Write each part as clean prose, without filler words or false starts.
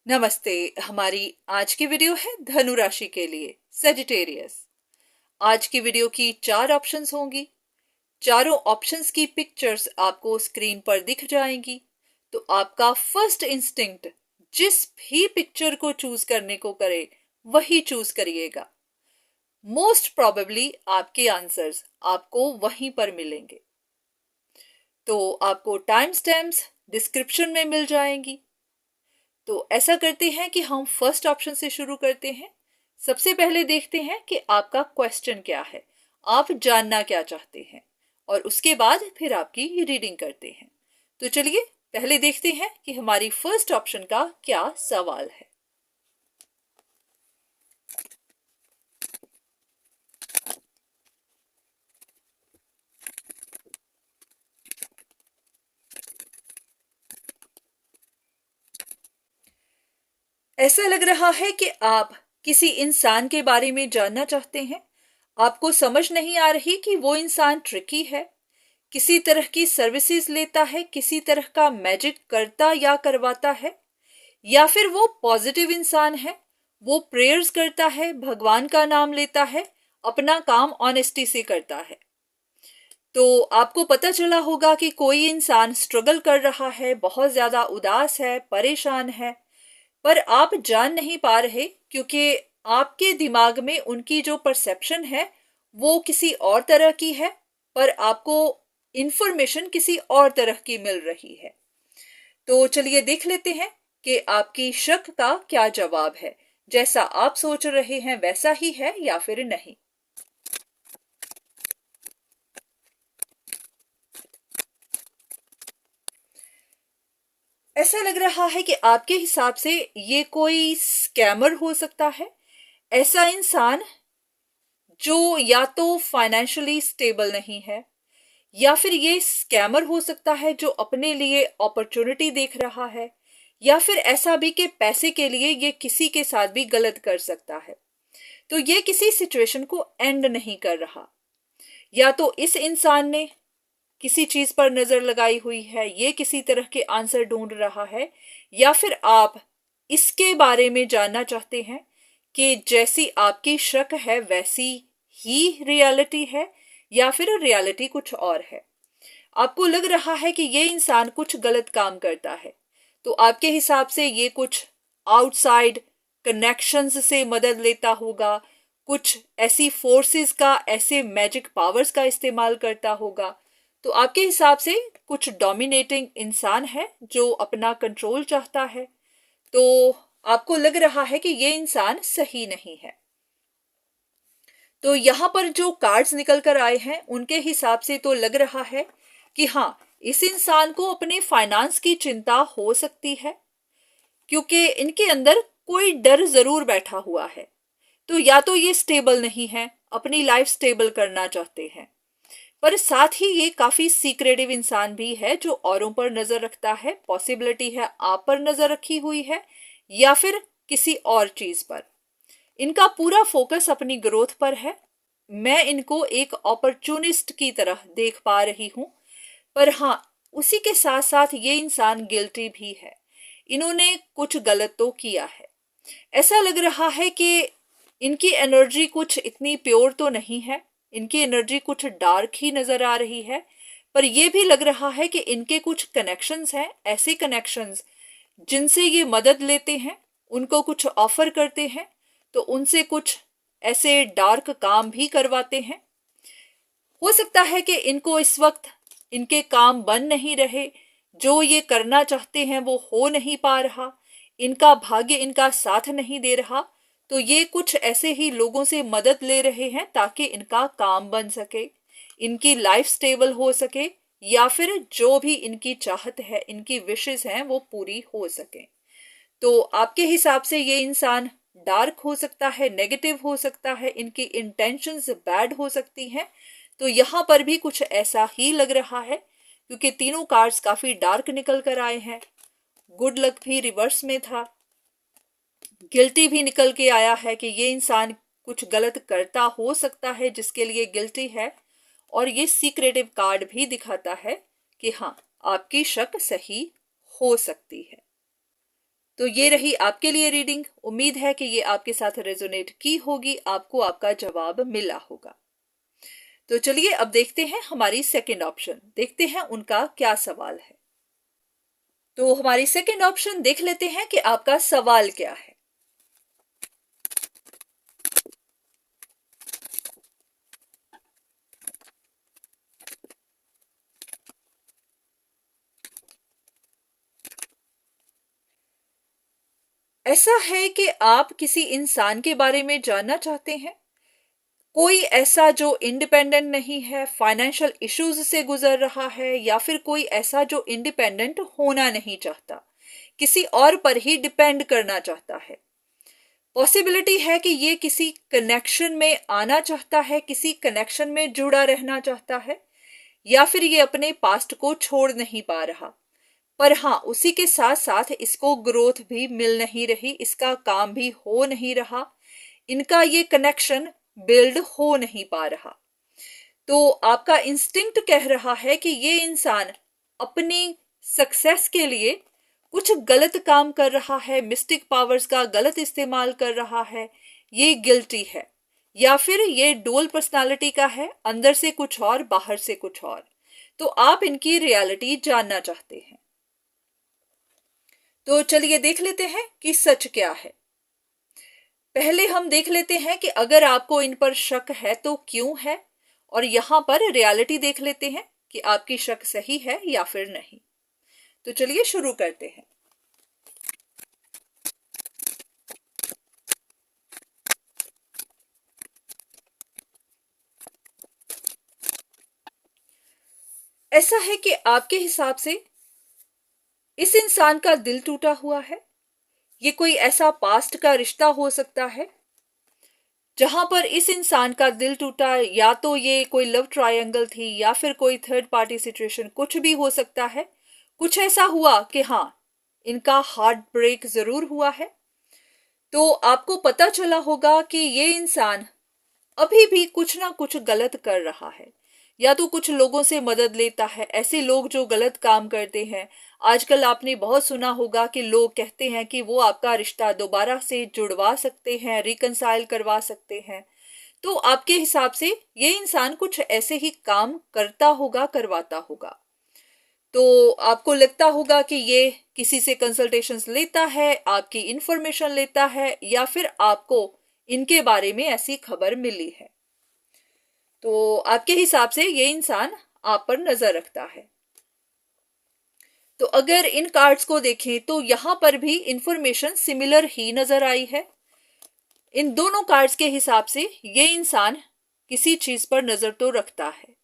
नमस्ते। हमारी आज की वीडियो है धनु राशि के लिए सेजिटेरियस। आज की वीडियो की 4 ऑप्शंस होंगी। चारों ऑप्शंस की पिक्चर्स आपको स्क्रीन पर दिख जाएंगी। तो आपका फर्स्ट इंस्टिंक्ट जिस भी पिक्चर को चूज करने को करे वही चूज करिएगा। मोस्ट प्रोबेबली आपके आंसर्स आपको वहीं पर मिलेंगे। तो आपको टाइम स्टैम्प्स डिस्क्रिप्शन में मिल जाएंगी। तो ऐसा करते हैं कि हम फर्स्ट ऑप्शन से शुरू करते हैं। सबसे पहले देखते हैं कि आपका क्वेश्चन क्या है, आप जानना क्या चाहते हैं, और उसके बाद फिर आपकी रीडिंग करते हैं। तो चलिए पहले देखते हैं कि हमारी फर्स्ट ऑप्शन का क्या सवाल है। ऐसा लग रहा है कि आप किसी इंसान के बारे में जानना चाहते हैं। आपको समझ नहीं आ रही कि वो इंसान ट्रिकी है, किसी तरह की सर्विसेज लेता है, किसी तरह का मैजिक करता या करवाता है, या फिर वो पॉजिटिव इंसान है, वो प्रेयर्स करता है, भगवान का नाम लेता है, अपना काम ऑनेस्टी से करता है। तो आपको पता चला होगा कि कोई इंसान स्ट्रगल कर रहा है, बहुत ज्यादा उदास है, परेशान है, पर आप जान नहीं पा रहे क्योंकि आपके दिमाग में उनकी जो परसेप्शन है वो किसी और तरह की है, पर आपको इंफॉर्मेशन किसी और तरह की मिल रही है। तो चलिए देख लेते हैं कि आपकी शक का क्या जवाब है। जैसा आप सोच रहे हैं वैसा ही है या फिर नहीं। ऐसा लग रहा है कि आपके हिसाब से ये कोई स्कैमर हो सकता है। ऐसा इंसान जो या तो फाइनेंशियली स्टेबल नहीं है, या फिर ये स्कैमर हो सकता है जो अपने लिए अपॉर्चुनिटी देख रहा है, या फिर ऐसा भी कि पैसे के लिए ये किसी के साथ भी गलत कर सकता है। तो ये किसी सिचुएशन को एंड नहीं कर रहा। या तो इस इंसान ने किसी चीज पर नजर लगाई हुई है, ये किसी तरह के आंसर ढूंढ रहा है, या फिर आप इसके बारे में जानना चाहते हैं कि जैसी आपकी शक है वैसी ही रियलिटी है, या फिर रियलिटी कुछ और है। आपको लग रहा है कि ये इंसान कुछ गलत काम करता है। तो आपके हिसाब से ये कुछ आउटसाइड कनेक्शंस से मदद लेता होगा, कुछ ऐसी फोर्सेस का, ऐसे मैजिक पावर्स का इस्तेमाल करता होगा। तो आपके हिसाब से कुछ डोमिनेटिंग इंसान है जो अपना कंट्रोल चाहता है। तो आपको लग रहा है कि ये इंसान सही नहीं है। तो यहाँ पर जो कार्ड्स निकल कर आए हैं उनके हिसाब से तो लग रहा है कि हाँ, इस इंसान को अपने फाइनेंस की चिंता हो सकती है, क्योंकि इनके अंदर कोई डर जरूर बैठा हुआ है। तो या तो ये स्टेबल नहीं है, अपनी लाइफ स्टेबल करना चाहते हैं, पर साथ ही ये काफी सीक्रेटिव इंसान भी है जो औरों पर नजर रखता है। पॉसिबिलिटी है आप पर नजर रखी हुई है, या फिर किसी और चीज पर। इनका पूरा फोकस अपनी ग्रोथ पर है। मैं इनको एक अपॉर्चुनिस्ट की तरह देख पा रही हूं, पर हाँ, उसी के साथ साथ ये इंसान गिल्टी भी है। इन्होंने कुछ गलत तो किया है। ऐसा लग रहा है कि इनकी एनर्जी कुछ इतनी प्योर तो नहीं है, इनकी एनर्जी कुछ डार्क ही नजर आ रही है। पर यह भी लग रहा है कि इनके कुछ कनेक्शंस हैं, ऐसे कनेक्शंस जिनसे ये मदद लेते हैं, उनको कुछ ऑफर करते हैं, तो उनसे कुछ ऐसे डार्क काम भी करवाते हैं। हो सकता है कि इनको इस वक्त इनके काम बन नहीं रहे, जो ये करना चाहते हैं वो हो नहीं पा रहा, इनका भाग्य इनका साथ नहीं दे रहा। तो ये कुछ ऐसे ही लोगों से मदद ले रहे हैं ताकि इनका काम बन सके, इनकी लाइफ स्टेबल हो सके, या फिर जो भी इनकी चाहत है, इनकी विशेस हैं, वो पूरी हो सके। तो आपके हिसाब से ये इंसान डार्क हो सकता है, नेगेटिव हो सकता है, इनकी इंटेंशंस बैड हो सकती हैं। तो यहां पर भी कुछ ऐसा ही लग रहा है, क्योंकि तीनों कार्ड्स काफी डार्क निकल कर आए हैं। गुड लक भी रिवर्स में था, गिल्टी भी निकल के आया है कि ये इंसान कुछ गलत करता हो सकता है जिसके लिए गिल्टी है, और ये सीक्रेटिव कार्ड भी दिखाता है कि हाँ, आपकी शक सही हो सकती है। तो ये रही आपके लिए रीडिंग। उम्मीद है कि ये आपके साथ रेजोनेट की होगी, आपको आपका जवाब मिला होगा। तो चलिए अब देखते हैं हमारी सेकंड ऑप्शन, देखते हैं उनका क्या सवाल है। तो हमारी सेकंड ऑप्शन देख लेते हैं कि आपका सवाल क्या है। ऐसा है कि आप किसी इंसान के बारे में जानना चाहते हैं, कोई ऐसा जो इंडिपेंडेंट नहीं है, फाइनेंशियल इश्यूज से गुजर रहा है, या फिर कोई ऐसा जो इंडिपेंडेंट होना नहीं चाहता, किसी और पर ही डिपेंड करना चाहता है। पॉसिबिलिटी है कि ये किसी कनेक्शन में आना चाहता है, किसी कनेक्शन में जुड़ा रहना चाहता है, या फिर ये अपने पास्ट को छोड़ नहीं पा रहा। पर हाँ, उसी के साथ साथ इसको ग्रोथ भी मिल नहीं रही, इसका काम भी हो नहीं रहा, इनका ये कनेक्शन बिल्ड हो नहीं पा रहा। तो आपका इंस्टिंक्ट कह रहा है कि ये इंसान अपनी सक्सेस के लिए कुछ गलत काम कर रहा है, मिस्टिक पावर्स का गलत इस्तेमाल कर रहा है, ये गिल्टी है, या फिर ये डुअल पर्सनालिटी का है, अंदर से कुछ और बाहर से कुछ और। तो आप इनकी रियलिटी जानना चाहते हैं। तो चलिए देख लेते हैं कि सच क्या है। पहले हम देख लेते हैं कि अगर आपको इन पर शक है तो क्यों है, और यहां पर रियलिटी देख लेते हैं कि आपकी शक सही है या फिर नहीं। तो चलिए शुरू करते हैं। ऐसा है कि आपके हिसाब से इस इंसान का दिल टूटा हुआ है। ये कोई ऐसा पास्ट का रिश्ता हो सकता है जहां पर इस इंसान का दिल टूटा, या तो ये कोई लव ट्रायंगल थी, या फिर कोई थर्ड पार्टी सिचुएशन, कुछ भी हो सकता है। कुछ ऐसा हुआ कि हाँ, इनका हार्ट ब्रेक जरूर हुआ है। तो आपको पता चला होगा कि ये इंसान अभी भी कुछ ना कुछ गलत कर रहा है, या तो कुछ लोगों से मदद लेता है, ऐसे लोग जो गलत काम करते हैं। आजकल आपने बहुत सुना होगा कि लोग कहते हैं कि वो आपका रिश्ता दोबारा से जुड़वा सकते हैं, रिकंसाइल करवा सकते हैं। तो आपके हिसाब से ये इंसान कुछ ऐसे ही काम करता होगा, करवाता होगा। तो आपको लगता होगा कि ये किसी से कंसल्टेशंस लेता है, आपकी इंफॉर्मेशन लेता है, या फिर आपको इनके बारे में ऐसी खबर मिली है। तो आपके हिसाब से ये इंसान आप पर नजर रखता है। तो अगर इन कार्ड्स को देखें तो यहां पर भी इंफॉर्मेशन सिमिलर ही नजर आई है। इन दोनों कार्ड्स के हिसाब से ये इंसान किसी चीज पर नजर तो रखता है,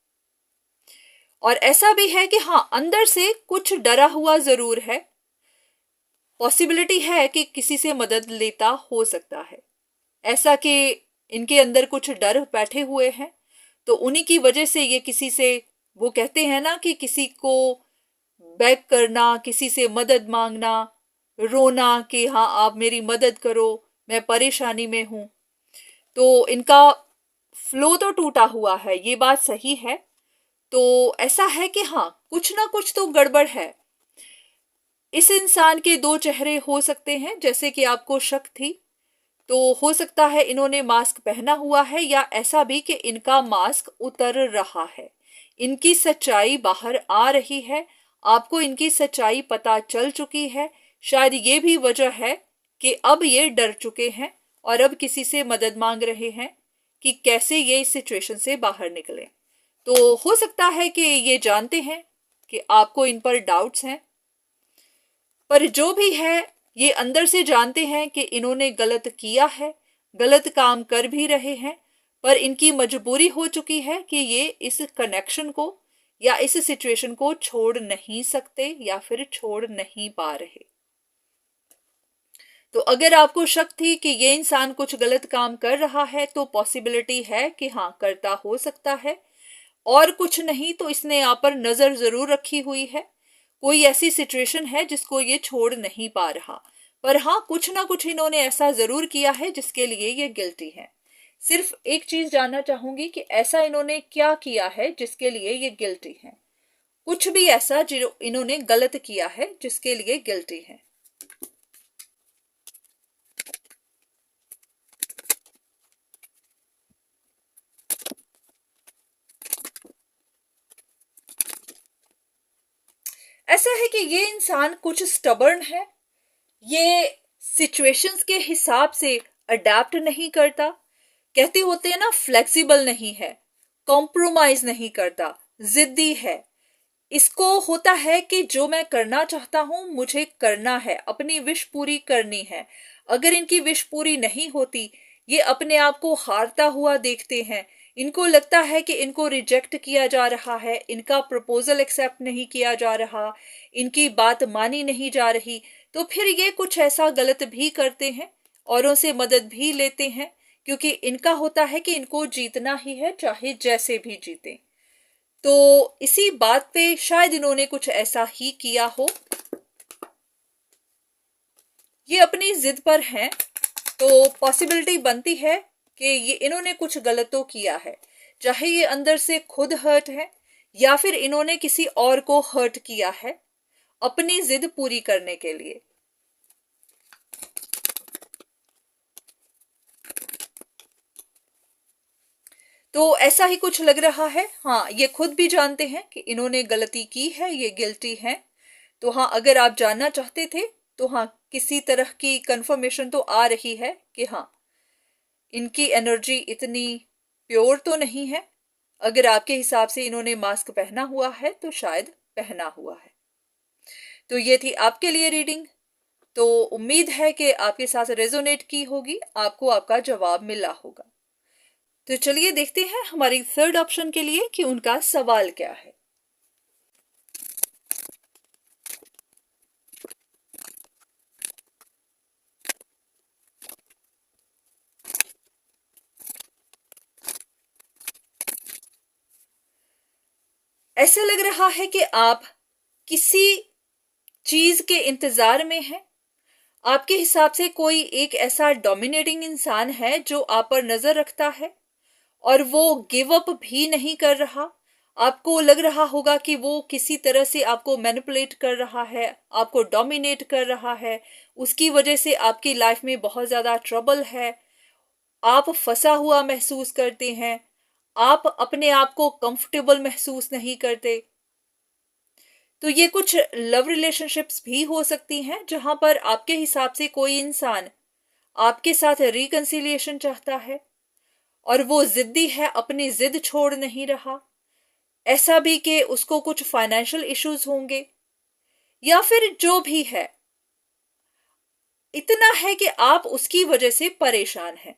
और ऐसा भी है कि हाँ, अंदर से कुछ डरा हुआ जरूर है। पॉसिबिलिटी है कि किसी से मदद लेता हो सकता है, ऐसा कि इनके अंदर कुछ डर बैठे हुए हैं। तो उन्हीं की वजह से ये किसी से, वो कहते हैं ना कि किसी को बैक करना, किसी से मदद मांगना, रोना कि हाँ आप मेरी मदद करो, मैं परेशानी में हूं। तो इनका फ्लो तो टूटा हुआ है, ये बात सही है। तो ऐसा है कि हाँ, कुछ ना कुछ तो गड़बड़ है। इस इंसान के दो चेहरे हो सकते हैं, जैसे कि आपको शक थी। तो हो सकता है इन्होंने मास्क पहना हुआ है, या ऐसा भी कि इनका मास्क उतर रहा है, इनकी सच्चाई बाहर आ रही है, आपको इनकी सच्चाई पता चल चुकी है। शायद ये भी वजह है कि अब ये डर चुके हैं और अब किसी से मदद मांग रहे हैं कि कैसे ये इस सिचुएशन से बाहर निकले। तो हो सकता है कि ये जानते हैं कि आपको इन पर डाउट्स हैं, पर जो भी है ये अंदर से जानते हैं कि इन्होंने गलत किया है, गलत काम कर भी रहे हैं, पर इनकी मजबूरी हो चुकी है कि ये इस कनेक्शन को या इस सिचुएशन को छोड़ नहीं सकते, या फिर छोड़ नहीं पा रहे। तो अगर आपको शक थी कि ये इंसान कुछ गलत काम कर रहा है, तो पॉसिबिलिटी है कि हाँ, करता हो सकता है। और कुछ नहीं तो इसने यहाँ पर नजर जरूर रखी हुई है, कोई ऐसी सिचुएशन है जिसको ये छोड़ नहीं पा रहा। पर हाँ, कुछ ना कुछ इन्होंने ऐसा जरूर किया है जिसके लिए ये गिल्टी है। सिर्फ एक चीज जानना चाहूंगी कि ऐसा इन्होंने क्या किया है जिसके लिए ये गिल्टी है। कुछ भी ऐसा जो इन्होंने गलत किया है जिसके लिए गिल्टी है। ऐसा है कि ये इंसान कुछ स्टबर्न है, ये सिचुएशंस के हिसाब से अडेप्ट नहीं करता, कहते होते हैं ना फ्लेक्सिबल नहीं है, कॉम्प्रोमाइज नहीं करता, जिद्दी है। इसको होता है कि जो मैं करना चाहता हूं मुझे करना है, अपनी विश पूरी करनी है। अगर इनकी विश पूरी नहीं होती, ये अपने आप को हारता हुआ देखते हैं। इनको लगता है कि इनको रिजेक्ट किया जा रहा है, इनका प्रपोजल एक्सेप्ट नहीं किया जा रहा, इनकी बात मानी नहीं जा रही। तो फिर ये कुछ ऐसा गलत भी करते हैं, औरों से मदद भी लेते हैं, क्योंकि इनका होता है कि इनको जीतना ही है, चाहे जैसे भी जीते। तो इसी बात पे शायद इन्होंने कुछ ऐसा ही किया हो। ये अपनी जिद पर हैं, तो पॉसिबिलिटी बनती है कि ये इन्होंने कुछ गलत तो किया है, चाहे ये अंदर से खुद हर्ट है या फिर इन्होंने किसी और को हर्ट किया है अपनी जिद पूरी करने के लिए। तो ऐसा ही कुछ लग रहा है। हाँ, ये खुद भी जानते हैं कि इन्होंने गलती की है, ये गिल्टी हैं। तो हाँ, अगर आप जानना चाहते थे तो हाँ, किसी तरह की कंफर्मेशन तो आ रही है कि हाँ, इनकी एनर्जी इतनी प्योर तो नहीं है। अगर आपके हिसाब से इन्होंने मास्क पहना हुआ है तो शायद पहना हुआ है। तो ये थी आपके लिए रीडिंग। तो उम्मीद है कि आपके साथ रेजोनेट की होगी, आपको आपका जवाब मिला होगा। तो चलिए देखते हैं हमारी थर्ड ऑप्शन के लिए कि उनका सवाल क्या है। ऐसा लग रहा है कि आप किसी चीज के इंतजार में हैं। आपके हिसाब से कोई एक ऐसा डोमिनेटिंग इंसान है जो आप पर नजर रखता है और वो गिव अप भी नहीं कर रहा। आपको लग रहा होगा कि वो किसी तरह से आपको मैनिपुलेट कर रहा है, आपको डोमिनेट कर रहा है। उसकी वजह से आपकी लाइफ में बहुत ज्यादा ट्रबल है, आप फंसा हुआ महसूस करते हैं, आप अपने आप को कंफर्टेबल महसूस नहीं करते। तो ये कुछ लव रिलेशनशिप्स भी हो सकती हैं जहां पर आपके हिसाब से कोई इंसान आपके साथ रिकंसिलिएशन चाहता है और वो जिद्दी है, अपनी जिद छोड़ नहीं रहा। ऐसा भी कि उसको कुछ फाइनेंशियल इश्यूज होंगे या फिर जो भी है, इतना है कि आप उसकी वजह से परेशान हैं।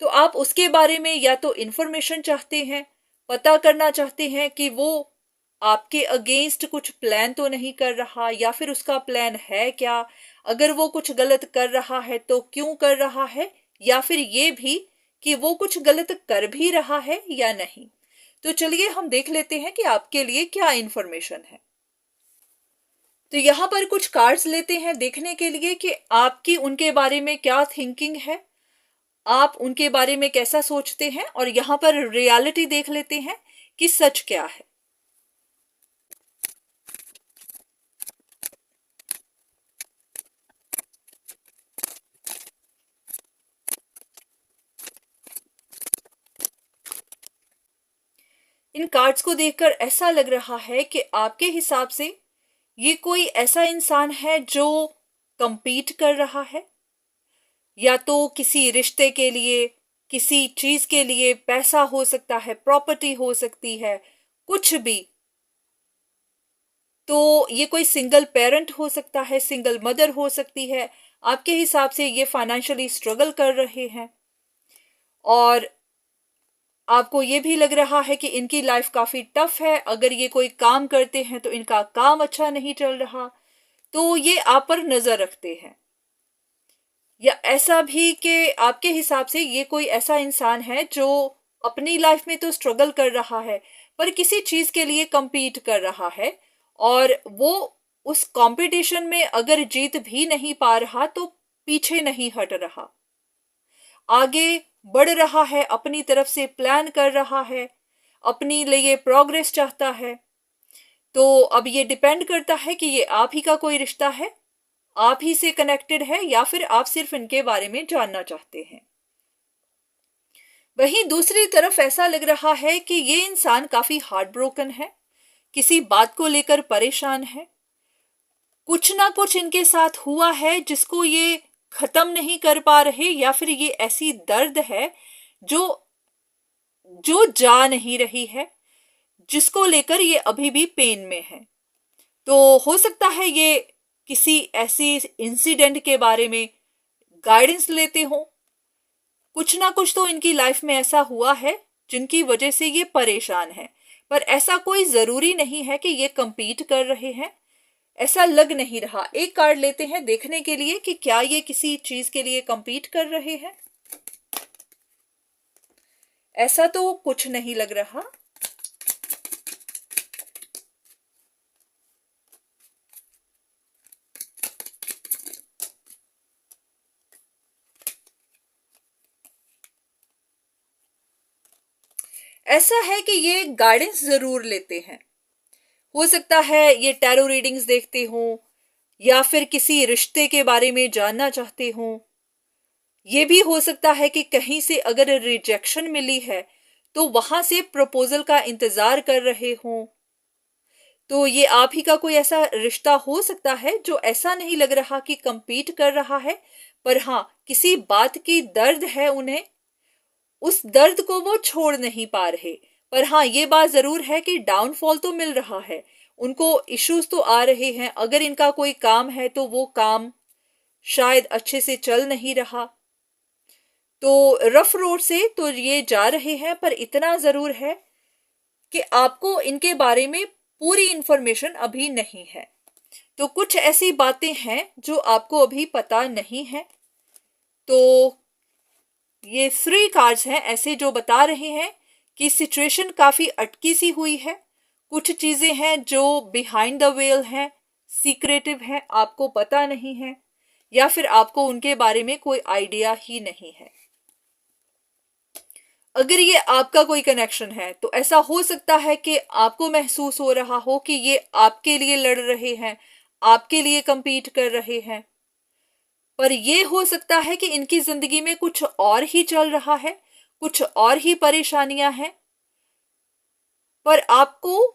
तो आप उसके बारे में या तो इंफॉर्मेशन चाहते हैं, पता करना चाहते हैं कि वो आपके अगेंस्ट कुछ प्लान तो नहीं कर रहा, या फिर उसका प्लान है क्या, अगर वो कुछ गलत कर रहा है तो क्यों कर रहा है, या फिर ये भी कि वो कुछ गलत कर भी रहा है या नहीं। तो चलिए हम देख लेते हैं कि आपके लिए क्या इंफॉर्मेशन है। तो यहाँ पर कुछ कार्ड्स लेते हैं देखने के लिए कि आपकी उनके बारे में क्या थिंकिंग है, आप उनके बारे में कैसा सोचते हैं, और यहाँ पर रियलिटी देख लेते हैं कि सच क्या है। इन कार्ड्स को देखकर ऐसा लग रहा है कि आपके हिसाब से ये कोई ऐसा इंसान है जो compete कर रहा है, या तो किसी रिश्ते के लिए, किसी चीज के लिए। पैसा हो सकता है, प्रॉपर्टी हो सकती है, कुछ भी। तो ये कोई सिंगल पेरेंट हो सकता है, सिंगल मदर हो सकती है। आपके हिसाब से ये फाइनेंशियली स्ट्रगल कर रहे हैं और आपको ये भी लग रहा है कि इनकी लाइफ काफी टफ है। अगर ये कोई काम करते हैं तो इनका काम अच्छा नहीं चल रहा, तो ये आप पर नजर रखते हैं। या ऐसा भी कि आपके हिसाब से ये कोई ऐसा इंसान है जो अपनी लाइफ में तो स्ट्रगल कर रहा है, पर किसी चीज के लिए compete कर रहा है, और वो उस कंपटीशन में अगर जीत भी नहीं पा रहा तो पीछे नहीं हट रहा, आगे बढ़ रहा है, अपनी तरफ से प्लान कर रहा है, अपनी लिए प्रोग्रेस चाहता है। तो अब ये डिपेंड करता है कि ये आप ही का कोई रिश्ता है, आप ही से कनेक्टेड है, या फिर आप सिर्फ इनके बारे में जानना चाहते हैं। वहीं दूसरी तरफ ऐसा लग रहा है कि ये इंसान काफी हार्ट ब्रोकन है, किसी बात को लेकर परेशान है, कुछ ना कुछ इनके साथ हुआ है जिसको ये खत्म नहीं कर पा रहे, या फिर ये ऐसी दर्द है जो जो जा नहीं रही है, जिसको लेकर ये अभी भी पेन में है। तो हो सकता है ये किसी ऐसी इंसिडेंट के बारे में गाइडेंस लेते हो। कुछ ना कुछ तो इनकी लाइफ में ऐसा हुआ है जिनकी वजह से ये परेशान है, पर ऐसा कोई जरूरी नहीं है कि ये compete कर रहे हैं, ऐसा लग नहीं रहा। एक कार्ड लेते हैं देखने के लिए कि क्या ये किसी चीज के लिए compete कर रहे हैं। ऐसा तो कुछ नहीं लग रहा। ऐसा है कि ये गाइडेंस जरूर लेते हैं। हो सकता है ये टैरो रीडिंग्स देखते हो, या फिर किसी रिश्ते के बारे में जानना चाहते हो। ये भी हो सकता है कि कहीं से अगर रिजेक्शन मिली है तो वहां से प्रपोजल का इंतजार कर रहे हो। तो ये आप ही का कोई ऐसा रिश्ता हो सकता है जो ऐसा नहीं लग रहा कि compete कर रहा है, पर हाँ किसी बात की दर्द है उन्हें, उस दर्द को वो छोड़ नहीं पा रहे। पर हाँ ये बात जरूर है कि डाउनफॉल तो मिल रहा है, उनको इश्यूज तो आ रहे हैं। अगर इनका कोई काम है तो वो काम शायद अच्छे से चल नहीं रहा, तो रफ रोड से तो ये जा रहे हैं। पर इतना जरूर है कि आपको इनके बारे में पूरी इंफॉर्मेशन अभी नहीं है। तो कुछ ऐसी बातें हैं जो आपको अभी पता नहीं है। तो ये 3 कार्ड्स हैं ऐसे जो बता रहे हैं कि सिचुएशन काफी अटकी सी हुई है। कुछ चीजें हैं जो बिहाइंड द वेल हैं, सीक्रेटिव है, आपको पता नहीं है, या फिर आपको उनके बारे में कोई आइडिया ही नहीं है। अगर ये आपका कोई कनेक्शन है तो ऐसा हो सकता है कि आपको महसूस हो रहा हो कि ये आपके लिए लड़ रहे हैं, आपके लिए compete कर रहे हैं। पर ये हो सकता है कि इनकी जिंदगी में कुछ और ही चल रहा है, कुछ और ही परेशानियां हैं, पर आपको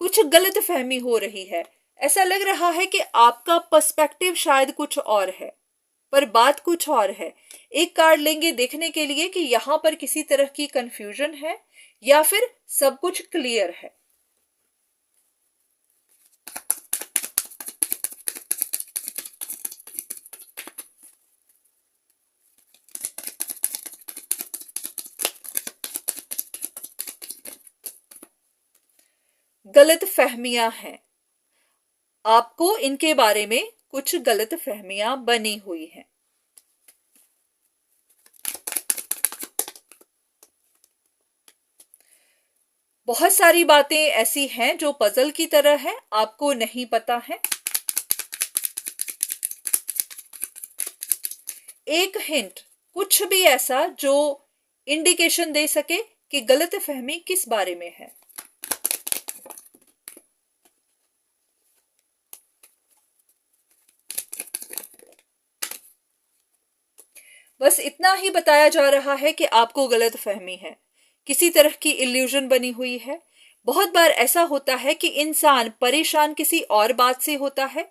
कुछ गलत फहमी हो रही है। ऐसा लग रहा है कि आपका पर्सपेक्टिव शायद कुछ और है, पर बात कुछ और है। एक कार्ड लेंगे देखने के लिए कि यहां पर किसी तरह की कंफ्यूजन है या फिर सब कुछ क्लियर है। गलत फहमियां हैं, आपको इनके बारे में कुछ गलत फहमियां बनी हुई हैं। बहुत सारी बातें ऐसी हैं जो पजल की तरह है, आपको नहीं पता है। एक हिंट, कुछ भी ऐसा जो इंडिकेशन दे सके कि गलत फहमी किस बारे में है। बस इतना ही बताया जा रहा है कि आपको गलत फहमी है, किसी तरह की इल्यूजन बनी हुई है। बहुत बार ऐसा होता है कि इंसान परेशान किसी और बात से होता है,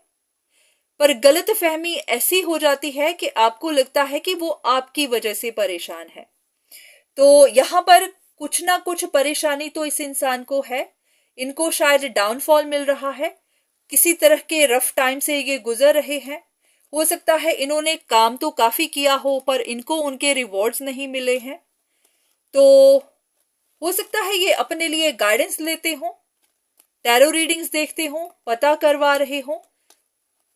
पर गलत फहमी ऐसी हो जाती है कि आपको लगता है कि वो आपकी वजह से परेशान है। तो यहाँ पर कुछ ना कुछ परेशानी तो इस इंसान को है। इनको शायद डाउनफॉल मिल रहा है, किसी तरह के रफ टाइम से ये गुजर रहे हैं। हो सकता है इन्होंने काम तो काफी किया हो पर इनको उनके रिवॉर्ड्स नहीं मिले हैं। तो हो सकता है ये अपने लिए गाइडेंस लेते हो, टैरो रीडिंग्स देखते हो, पता करवा रहे हो।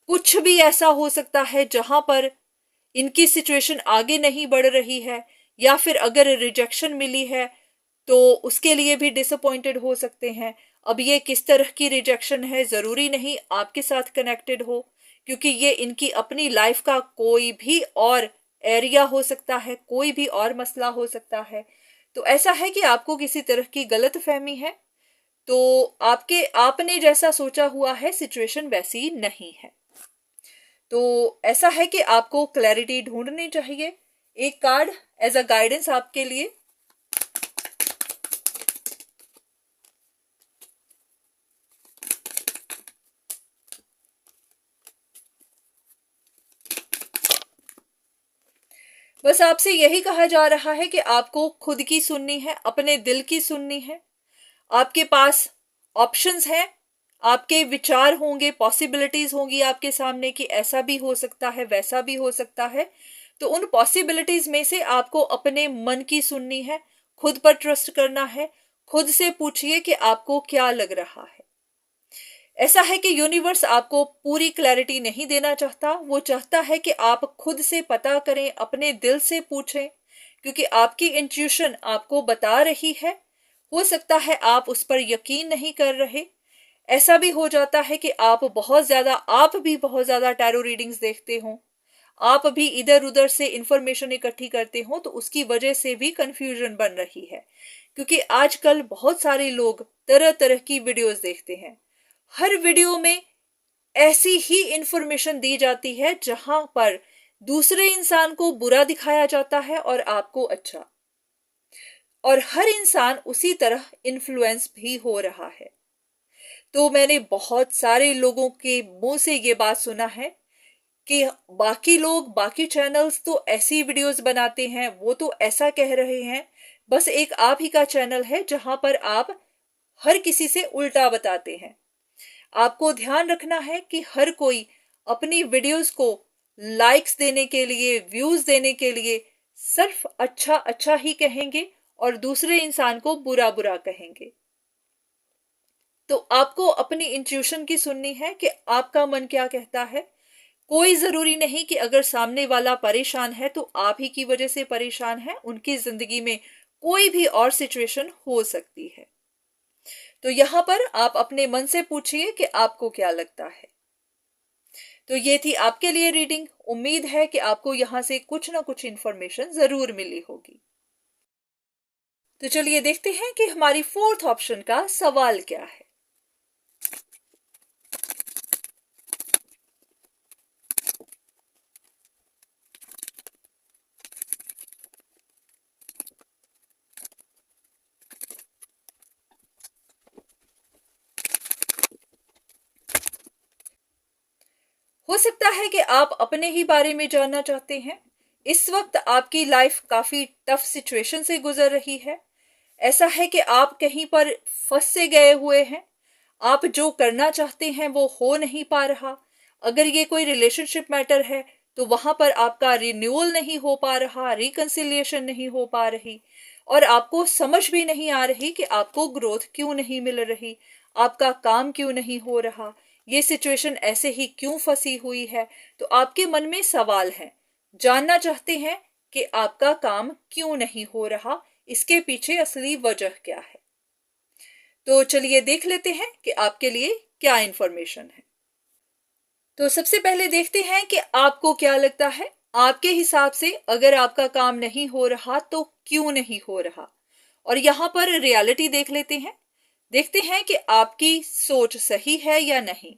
कुछ भी ऐसा हो सकता है जहां पर इनकी सिचुएशन आगे नहीं बढ़ रही है, या फिर अगर रिजेक्शन मिली है तो उसके लिए भी डिसअपॉइंटेड हो सकते हैं। अब ये किस तरह की रिजेक्शन है, जरूरी नहीं आपके साथ कनेक्टेड हो, क्योंकि ये इनकी अपनी लाइफ का कोई भी और एरिया हो सकता है, कोई भी और मसला हो सकता है। तो ऐसा है कि आपको किसी तरह की गलत फहमी है, तो आपने जैसा सोचा हुआ है सिचुएशन वैसी नहीं है। तो ऐसा है कि आपको क्लैरिटी ढूंढनी चाहिए। एक कार्ड एज अ गाइडेंस आपके लिए। बस आपसे यही कहा जा रहा है कि आपको खुद की सुननी है, अपने दिल की सुननी है। आपके पास ऑप्शंस हैं, आपके विचार होंगे, पॉसिबिलिटीज होंगी आपके सामने कि ऐसा भी हो सकता है, वैसा भी हो सकता है। तो उन पॉसिबिलिटीज में से आपको अपने मन की सुननी है, खुद पर ट्रस्ट करना है। खुद से पूछिए कि आपको क्या लग रहा है। ऐसा है कि यूनिवर्स आपको पूरी क्लैरिटी नहीं देना चाहता, वो चाहता है कि आप खुद से पता करें, अपने दिल से पूछें, क्योंकि आपकी इंट्यूशन आपको बता रही है। हो सकता है आप उस पर यकीन नहीं कर रहे। ऐसा भी हो जाता है कि आप भी बहुत ज्यादा टैरो रीडिंग्स देखते हो, आप भी इधर उधर से इंफॉर्मेशन इकट्ठी करते हो, तो उसकी वजह से भी कंफ्यूजन बन रही है। क्योंकि आजकल बहुत सारे लोग तरह तरह की वीडियोस देखते हैं। हर वीडियो में ऐसी ही इंफॉर्मेशन दी जाती है जहां पर दूसरे इंसान को बुरा दिखाया जाता है और आपको अच्छा, और हर इंसान उसी तरह इन्फ्लुएंस भी हो रहा है। तो मैंने बहुत सारे लोगों के मुंह से ये बात सुना है कि बाकी लोग, बाकी चैनल्स तो ऐसी वीडियोस बनाते हैं, वो तो ऐसा कह रहे हैं, बस एक आप ही का चैनल है जहां पर आप हर किसी से उल्टा बताते हैं। आपको ध्यान रखना है कि हर कोई अपनी वीडियोस को लाइक्स देने के लिए, व्यूज देने के लिए सिर्फ अच्छा अच्छा ही कहेंगे और दूसरे इंसान को बुरा बुरा कहेंगे। तो आपको अपनी इंट्यूशन की सुननी है कि आपका मन क्या कहता है। कोई जरूरी नहीं कि अगर सामने वाला परेशान है तो आप ही की वजह से परेशान है, उनकी जिंदगी में कोई भी और सिचुएशन हो सकती है। तो यहां पर आप अपने मन से पूछिए कि आपको क्या लगता है। तो ये थी आपके लिए रीडिंग। उम्मीद है कि आपको यहां से कुछ ना कुछ इंफॉर्मेशन जरूर मिली होगी। तो चलिए देखते हैं कि हमारी फोर्थ ऑप्शन का सवाल क्या है। हो सकता है कि आप अपने ही बारे में जानना चाहते हैं। इस वक्त आपकी लाइफ काफी टफ सिचुएशन से गुजर रही है। ऐसा है कि आप कहीं पर फंस से गए हुए हैं। आप जो करना चाहते हैं वो हो नहीं पा रहा। अगर ये कोई रिलेशनशिप मैटर है तो वहां पर आपका रिन्यूअल नहीं हो पा रहा, रिकंसिलिएशन नहीं हो पा रही, और आपको समझ भी नहीं आ रही कि आपको ग्रोथ क्यों नहीं मिल रही, आपका काम क्यों नहीं हो रहा, ये सिचुएशन ऐसे ही क्यों फंसी हुई है। तो आपके मन में सवाल है, जानना चाहते हैं कि आपका काम क्यों नहीं हो रहा, इसके पीछे असली वजह क्या है। तो चलिए देख लेते हैं कि आपके लिए क्या इंफॉर्मेशन है। तो सबसे पहले देखते हैं कि आपको क्या लगता है। आपके हिसाब से अगर आपका काम नहीं हो रहा तो क्यों नहीं हो रहा, और यहां पर रियलिटी देख लेते हैं। देखते हैं कि आपकी सोच सही है या नहीं।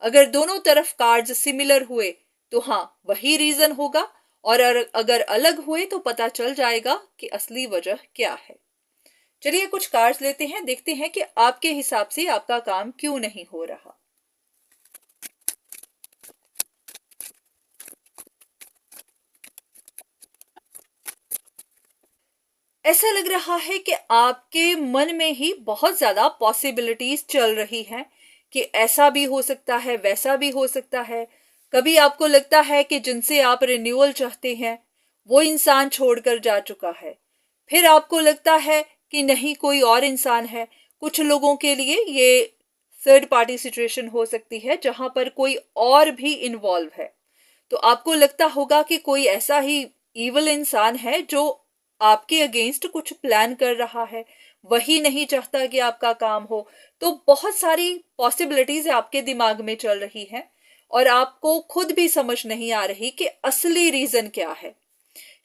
अगर दोनों तरफ कार्ड्स सिमिलर हुए तो हाँ, वही रीजन होगा, और अगर अलग हुए तो पता चल जाएगा कि असली वजह क्या है। चलिए कुछ कार्ड्स लेते हैं, देखते हैं कि आपके हिसाब से आपका काम क्यों नहीं हो रहा। ऐसा लग रहा है कि आपके मन में ही बहुत ज्यादा पॉसिबिलिटीज चल रही हैं कि ऐसा भी हो सकता है, वैसा भी हो सकता है। कभी आपको लगता है कि जिनसे आप रिन्यूअल चाहते हैं वो इंसान छोड़कर जा चुका है। फिर आपको लगता है कि नहीं, कोई और इंसान है। कुछ लोगों के लिए ये थर्ड पार्टी सिचुएशन हो सकती है जहां पर कोई और भी इन्वॉल्व है। तो आपको लगता होगा कि कोई ऐसा ही इविल इंसान है जो आपके अगेंस्ट कुछ प्लान कर रहा है, वही नहीं चाहता कि आपका काम हो। तो बहुत सारी पॉसिबिलिटीज आपके दिमाग में चल रही हैं और आपको खुद भी समझ नहीं आ रही कि असली रीजन क्या है।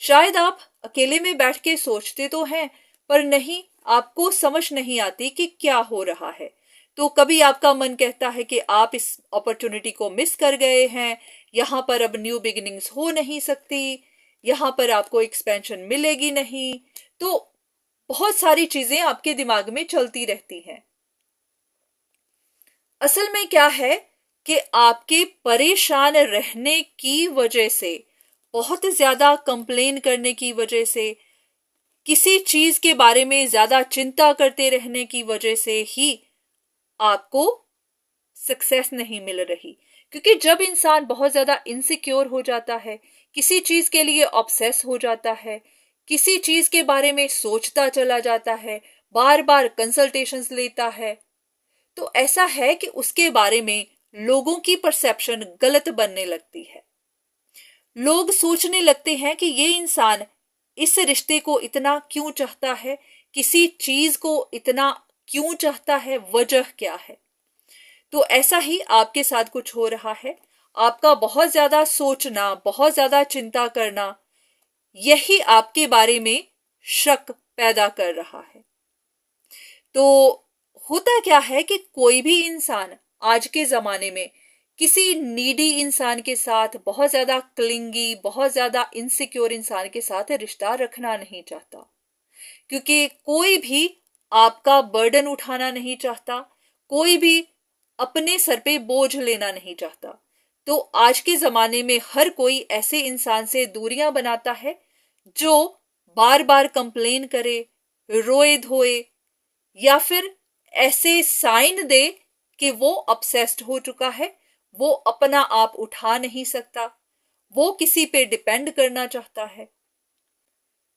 शायद आप अकेले में बैठ के सोचते तो हैं, पर नहीं, आपको समझ नहीं आती कि क्या हो रहा है। तो कभी आपका मन कहता है कि आप इस अपॉर्चुनिटी को मिस कर गए हैं, यहाँ पर अब न्यू बिगिनिंग्स हो नहीं सकती, यहाँ पर आपको एक्सपेंशन मिलेगी नहीं। तो बहुत सारी चीजें आपके दिमाग में चलती रहती हैं। असल में क्या है कि आपके परेशान रहने की वजह से बहुत ज़्यादा कंप्लेन करने की वजह से, किसी चीज़ के बारे में ज़्यादा चिंता करते रहने की वजह से ही आपको सक्सेस नहीं मिल रही। क्योंकि जब इंसान बहुत ज़्यादा इनसिक्योर हो जाता है, किसी चीज़ के लिए ऑब्सेस हो जाता है, किसी चीज़ के बारे में सोचता चला जाता है, बार बार कंसल्टेशंस लेता है, तो ऐसा है कि उसके बारे में लोगों की परसेप्शन गलत बनने लगती है। लोग सोचने लगते हैं कि ये इंसान इस रिश्ते को इतना क्यों चाहता है, किसी चीज को इतना क्यों चाहता है, वजह क्या है। तो ऐसा ही आपके साथ कुछ हो रहा है। आपका बहुत ज्यादा सोचना, बहुत ज्यादा चिंता करना, यही आपके बारे में शक पैदा कर रहा है। तो होता क्या है कि कोई भी इंसान आज के जमाने में किसी नीडी इंसान के साथ, बहुत ज्यादा क्लिंगी, बहुत ज्यादा इनसिक्योर इंसान के साथ रिश्ता रखना नहीं चाहता। क्योंकि कोई भी आपका बर्डन उठाना नहीं चाहता, कोई भी अपने सर पे बोझ लेना नहीं चाहता। तो आज के जमाने में हर कोई ऐसे इंसान से दूरियां बनाता है जो बार बार कंप्लेन करे, रोए धोए, या फिर ऐसे साइन दे कि वो ऑब्सेस्ड हो चुका है, वो अपना आप उठा नहीं सकता, वो किसी पे डिपेंड करना चाहता है।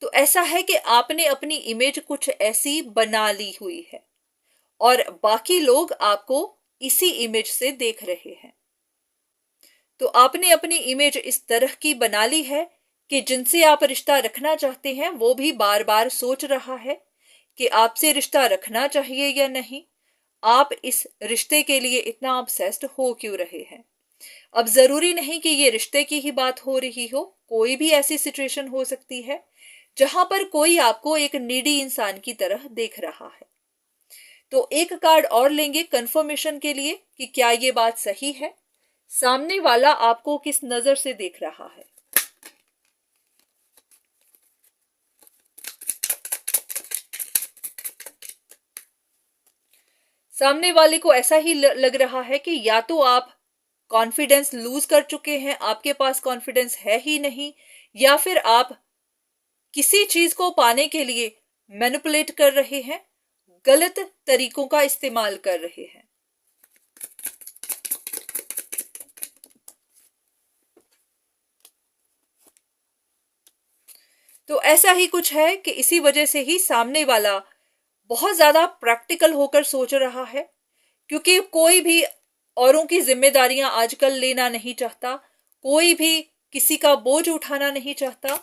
तो ऐसा है कि आपने अपनी इमेज कुछ ऐसी बना ली हुई है और बाकी लोग आपको इसी इमेज से देख रहे हैं। तो आपने अपनी इमेज इस तरह की बना ली है कि जिनसे आप रिश्ता रखना चाहते हैं वो भी बार बार सोच रहा है कि आपसे रिश्ता रखना चाहिए या नहीं, आप इस रिश्ते के लिए इतना ऑब्सेस्ड हो क्यों रहे हैं। अब जरूरी नहीं कि ये रिश्ते की ही बात हो रही हो, कोई भी ऐसी सिचुएशन हो सकती है जहां पर कोई आपको एक नीडी इंसान की तरह देख रहा है। तो एक कार्ड और लेंगे कंफर्मेशन के लिए कि क्या ये बात सही है, सामने वाला आपको किस नजर से देख रहा है। सामने वाले को ऐसा ही लग रहा है कि या तो आप कॉन्फिडेंस लूज कर चुके हैं, आपके पास कॉन्फिडेंस है ही नहीं, या फिर आप किसी चीज को पाने के लिए मैनिपुलेट कर रहे हैं, गलत तरीकों का इस्तेमाल कर रहे हैं। तो ऐसा ही कुछ है कि इसी वजह से ही सामने वाला बहुत ज्यादा प्रैक्टिकल होकर सोच रहा है, क्योंकि कोई भी औरों की जिम्मेदारियां आजकल लेना नहीं चाहता, कोई भी किसी का बोझ उठाना नहीं चाहता।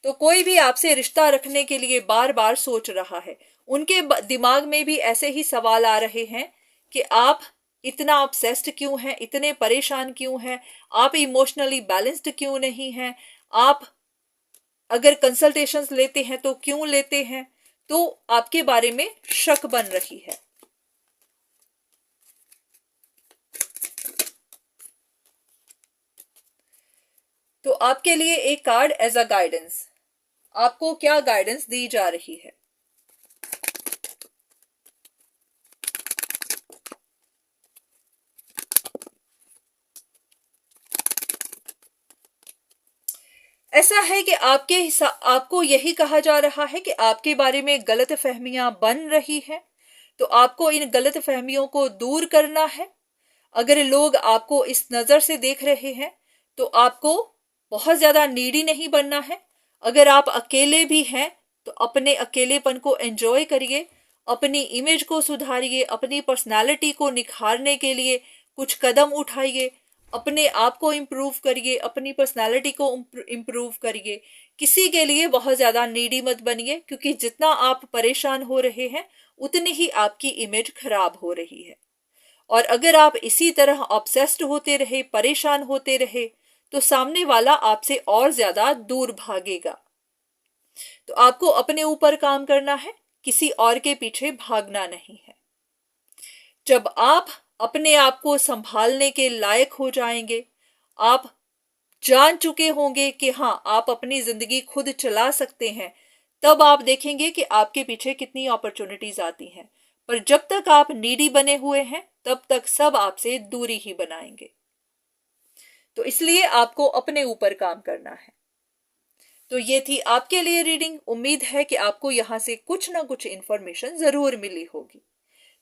तो कोई भी आपसे रिश्ता रखने के लिए बार बार सोच रहा है। उनके दिमाग में भी ऐसे ही सवाल आ रहे हैं कि आप इतना ऑब्सेस्ड क्यों हैं, इतने परेशान क्यों हैं, आप इमोशनली बैलेंस्ड क्यों नहीं हैं, आप अगर कंसल्टेशंस लेते हैं तो क्यों लेते हैं। तो आपके बारे में शक बन रही है। तो आपके लिए एक कार्ड एज अ गाइडेंस, आपको क्या गाइडेंस दी जा रही है। ऐसा है कि आपको यही कहा जा रहा है कि आपके बारे में गलत फहमियां बन रही हैं, तो आपको इन गलत फहमियों को दूर करना है। अगर लोग आपको इस नजर से देख रहे हैं तो आपको बहुत ज्यादा नीडी नहीं बनना है। अगर आप अकेले भी हैं तो अपने अकेलेपन को एंजॉय करिए, अपनी इमेज को सुधारिए, अपनी पर्सनालिटी को निखारने के लिए कुछ कदम उठाइए, अपने आप को इम्प्रूव करिए, अपनी पर्सनालिटी को इम्प्रूव करिए। किसी के लिए बहुत ज्यादा नीडी मत बनिए, क्योंकि जितना आप परेशान हो रहे हैं उतनी ही आपकी इमेज खराब हो रही है। और अगर आप इसी तरह ऑब्सेस्ड होते रहे, परेशान होते रहे, तो सामने वाला आपसे और ज्यादा दूर भागेगा। तो आपको अपने ऊपर काम करना है, किसी और के पीछे भागना नहीं है। जब आप अपने आप को संभालने के लायक हो जाएंगे, आप जान चुके होंगे कि हाँ आप अपनी जिंदगी खुद चला सकते हैं, तब आप देखेंगे कि आपके पीछे कितनी अपॉर्चुनिटीज आती हैं। पर जब तक आप नीडी बने हुए हैं तब तक सब आपसे दूरी ही बनाएंगे। तो इसलिए आपको अपने ऊपर काम करना है। तो ये थी आपके लिए रीडिंग। उम्मीद है कि आपको यहां से कुछ ना कुछ इंफॉर्मेशन जरूर मिली होगी।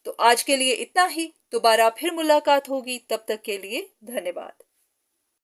तो आज के लिए इतना ही। दोबारा फिर मुलाकात होगी, तब तक के लिए धन्यवाद।